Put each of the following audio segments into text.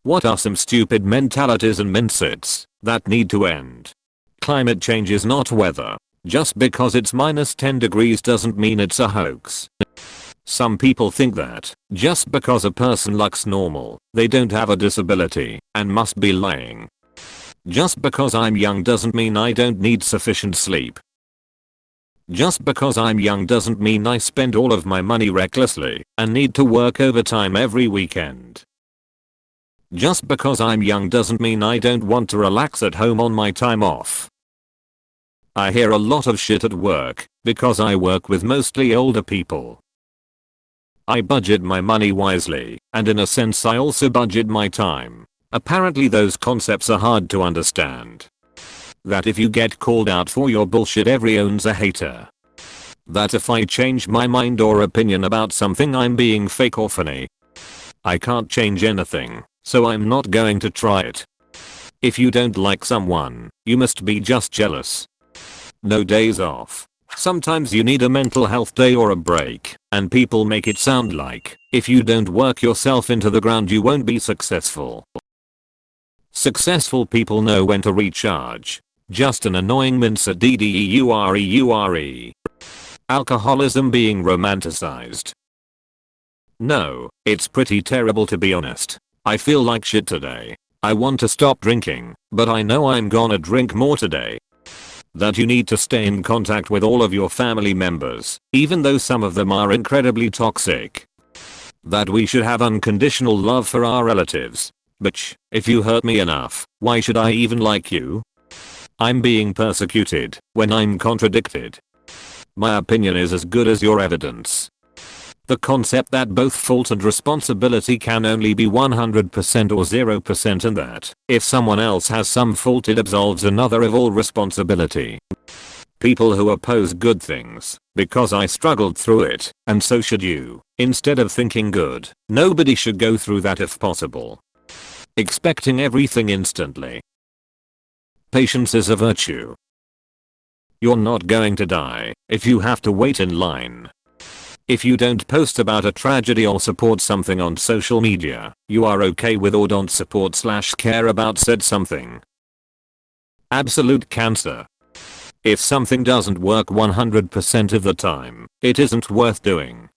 What are some stupid mentalities and mindsets that need to end? Climate change is not weather. Just because it's -10 degrees doesn't mean it's a hoax. Some people think that just because a person looks normal, they don't have a disability and must be lying. Just because I'm young doesn't mean I don't need sufficient sleep. Just because I'm young doesn't mean I spend all of my money recklessly and need to work overtime every weekend. Just because I'm young doesn't mean I don't want to relax at home on my time off. I hear a lot of shit at work because I work with mostly older people. I budget my money wisely, and in a sense I also budget my time. Apparently those concepts are hard to understand. That if you get called out for your bullshit everyone's a hater. That if I change my mind or opinion about something I'm being fake or funny. I can't change anything, so I'm not going to try it. If you don't like someone, you must be just jealous. No days off. Sometimes you need a mental health day or a break, and people make it sound like if you don't work yourself into the ground you won't be successful. Successful people know when to recharge. Just an annoying mindset DDEUREURE. Alcoholism being romanticized. No, it's pretty terrible to be honest. I feel like shit today. I want to stop drinking, but I know I'm gonna drink more today. That you need to stay in contact with all of your family members, even though some of them are incredibly toxic. That we should have unconditional love for our relatives. Bitch, if you hurt me enough, why should I even like you? I'm being persecuted when I'm contradicted. My opinion is as good as your evidence. The concept that both fault and responsibility can only be 100% or 0% and that if someone else has some fault it absolves another of all responsibility. People who oppose good things because I struggled through it and so should you, instead of thinking good, nobody should go through that if possible. Expecting everything instantly. Patience is a virtue. You're not going to die if you have to wait in line. If you don't post about a tragedy or support something on social media, you are okay with or don't support/care about said something. Absolute cancer. If something doesn't work 100% of the time, it isn't worth doing.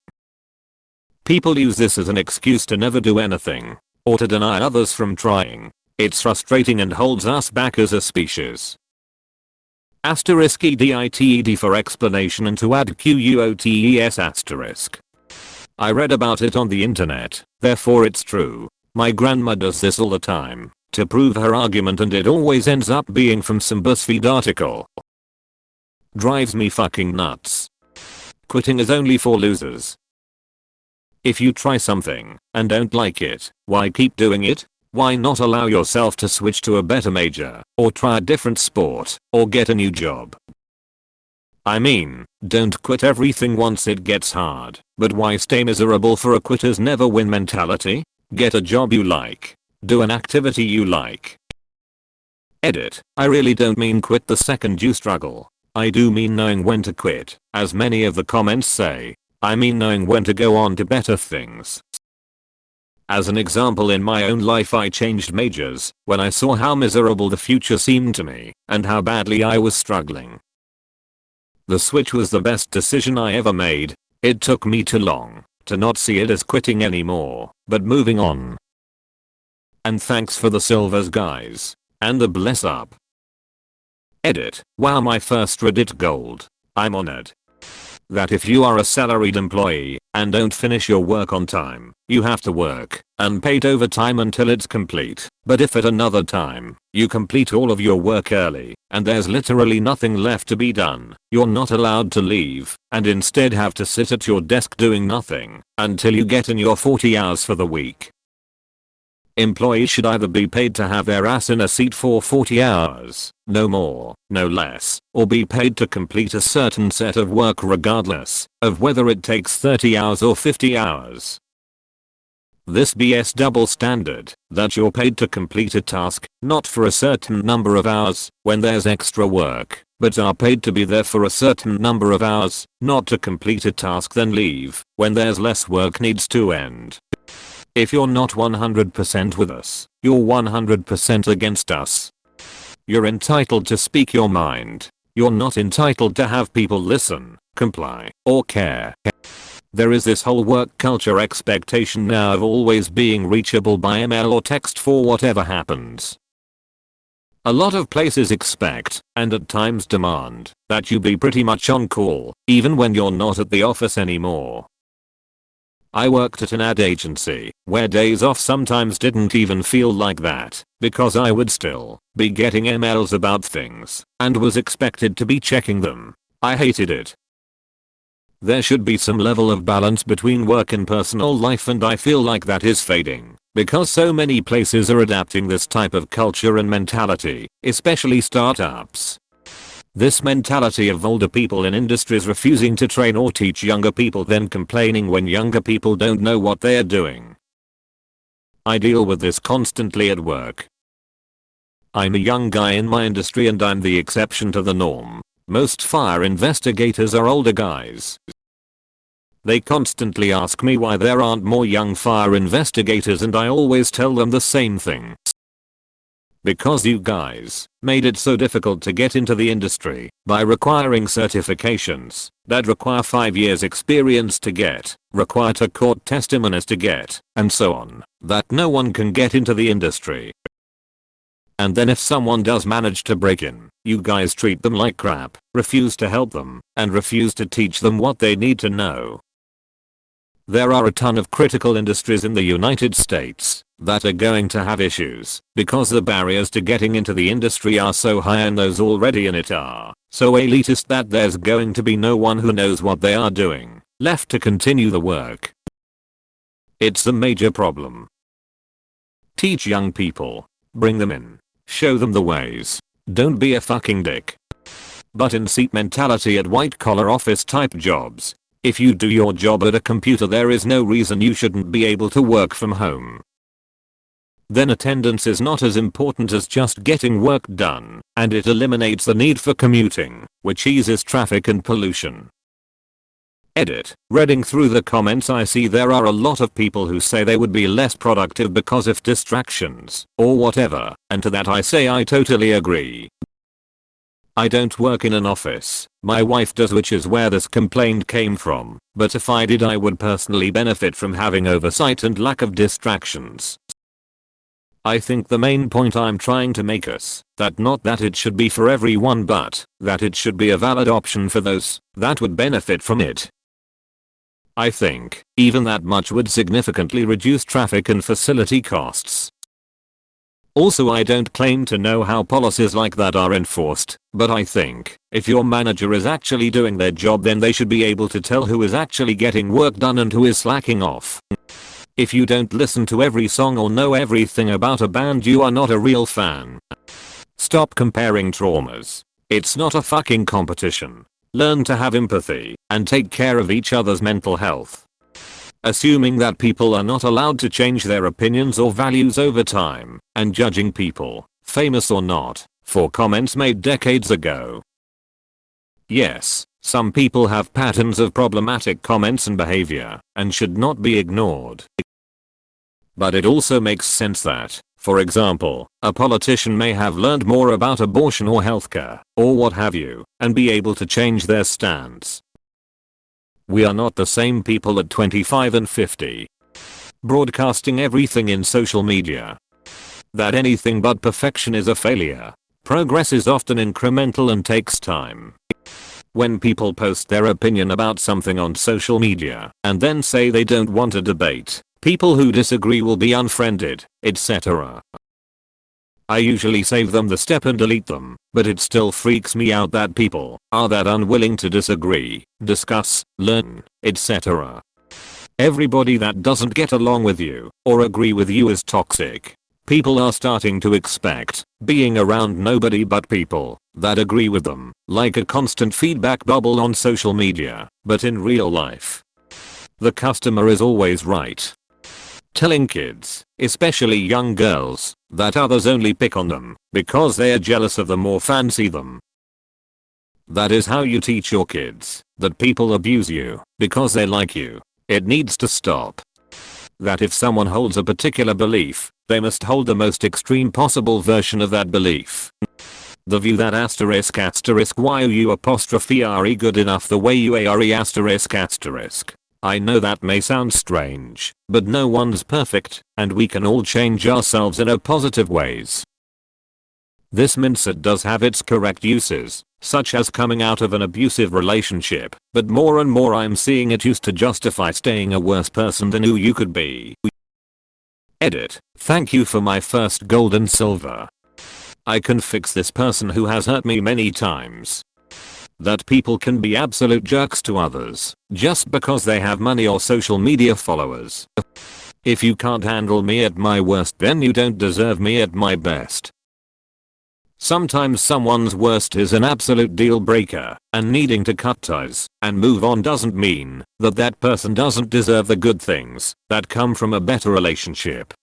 People use this as an excuse to never do anything, or to deny others from trying. It's frustrating and holds us back as a species. *EDITED for explanation and to add QUOTES*. I read about it on the internet, therefore it's true. My grandma does this all the time to prove her argument and it always ends up being from some BuzzFeed article. Drives me fucking nuts. Quitting is only for losers. If you try something and don't like it, why keep doing it? Why not allow yourself to switch to a better major, or try a different sport, or get a new job? I mean, don't quit everything once it gets hard, but why stay miserable for a quitters never win mentality? Get a job you like. Do an activity you like. Edit. I really don't mean quit the second you struggle. I do mean knowing when to quit, as many of the comments say. I mean knowing when to go on to better things. As an example, in my own life I changed majors when I saw how miserable the future seemed to me and how badly I was struggling. The switch was the best decision I ever made. It took me too long to not see it as quitting anymore, but moving on. And thanks for the silvers guys. And the bless up. Edit. Wow, my first Reddit gold. I'm honored. That if you are a salaried employee and don't finish your work on time, you have to work unpaid overtime until it's complete. But if at another time you complete all of your work early and there's literally nothing left to be done, you're not allowed to leave and instead have to sit at your desk doing nothing until you get in your 40 hours for the week. Employees should either be paid to have their ass in a seat for 40 hours, no more, no less, or be paid to complete a certain set of work regardless of whether it takes 30 hours or 50 hours. This BS double standard that you're paid to complete a task, not for a certain number of hours when there's extra work, but are paid to be there for a certain number of hours, not to complete a task then leave when there's less work needs to end. If you're not 100% with us, you're 100% against us. You're entitled to speak your mind. You're not entitled to have people listen, comply, or care. There is this whole work culture expectation now of always being reachable by email or text for whatever happens. A lot of places expect, and at times demand, that you be pretty much on call, even when you're not at the office anymore. I worked at an ad agency, where days off sometimes didn't even feel like that, because I would still be getting emails about things, and was expected to be checking them. I hated it. There should be some level of balance between work and personal life, and I feel like that is fading, because so many places are adapting this type of culture and mentality, especially startups. This mentality of older people in industries refusing to train or teach younger people, then complaining when younger people don't know what they're doing. I deal with this constantly at work. I'm a young guy in my industry and I'm the exception to the norm. Most fire investigators are older guys. They constantly ask me why there aren't more young fire investigators, and I always tell them the same thing. Because you guys made it so difficult to get into the industry by requiring certifications that require 5 years experience to get, require to court testimonies to get, and so on, that no one can get into the industry. And then if someone does manage to break in, you guys treat them like crap, refuse to help them, and refuse to teach them what they need to know. There are a ton of critical industries in the United States that are going to have issues because the barriers to getting into the industry are so high, and those already in it are so elitist that there's going to be no one who knows what they are doing left to continue the work. It's a major problem. Teach young people. Bring them in. Show them the ways. Don't be a fucking dick. But in seat mentality at white collar office type jobs. If you do your job at a computer, there is no reason you shouldn't be able to work from home. Then attendance is not as important as just getting work done, and it eliminates the need for commuting, which eases traffic and pollution. Edit. Reading through the comments, I see there are a lot of people who say they would be less productive because of distractions, or whatever, and to that I say I totally agree. I don't work in an office, my wife does, which is where this complaint came from, but if I did I would personally benefit from having oversight and lack of distractions. I think the main point I'm trying to make is that not that it should be for everyone, but that it should be a valid option for those that would benefit from it. I think even that much would significantly reduce traffic and facility costs. Also, I don't claim to know how policies like that are enforced, but I think if your manager is actually doing their job, then they should be able to tell who is actually getting work done and who is slacking off. If you don't listen to every song or know everything about a band, you are not a real fan. Stop comparing traumas. It's not a fucking competition. Learn to have empathy and take care of each other's mental health. Assuming that people are not allowed to change their opinions or values over time, and judging people, famous or not, for comments made decades ago. Yes, some people have patterns of problematic comments and behavior, and should not be ignored. But it also makes sense that, for example, a politician may have learned more about abortion or healthcare, or what have you, and be able to change their stance. We are not the same people at 25 and 50. Broadcasting everything in social media. That anything but perfection is a failure. Progress is often incremental and takes time. When people post their opinion about something on social media and then say they don't want a debate, people who disagree will be unfriended, etc. I usually save them the step and delete them, but it still freaks me out that people are that unwilling to disagree, discuss, learn, etc. Everybody that doesn't get along with you or agree with you is toxic. People are starting to expect being around nobody but people that agree with them, like a constant feedback bubble on social media, but in real life, the customer is always right. Telling kids, especially young girls, that others only pick on them because they are jealous of them or fancy them. That is how you teach your kids that people abuse you because they like you. It needs to stop. that if someone holds a particular belief, they must hold the most extreme possible version of that belief. The view that ****YOU***re good enough the way you are I know that may sound strange, but no one's perfect, and we can all change ourselves in a positive ways. This mindset does have its correct uses, such as coming out of an abusive relationship, but more and more I'm seeing it used to justify staying a worse person than who you could be. Edit. Thank you for my first gold and silver. I can fix this person who has hurt me many times. That people can be absolute jerks to others, just because they have money or social media followers. If you can't handle me at my worst, then you don't deserve me at my best. Sometimes someone's worst is an absolute deal breaker, and needing to cut ties and move on doesn't mean that that person doesn't deserve the good things that come from a better relationship.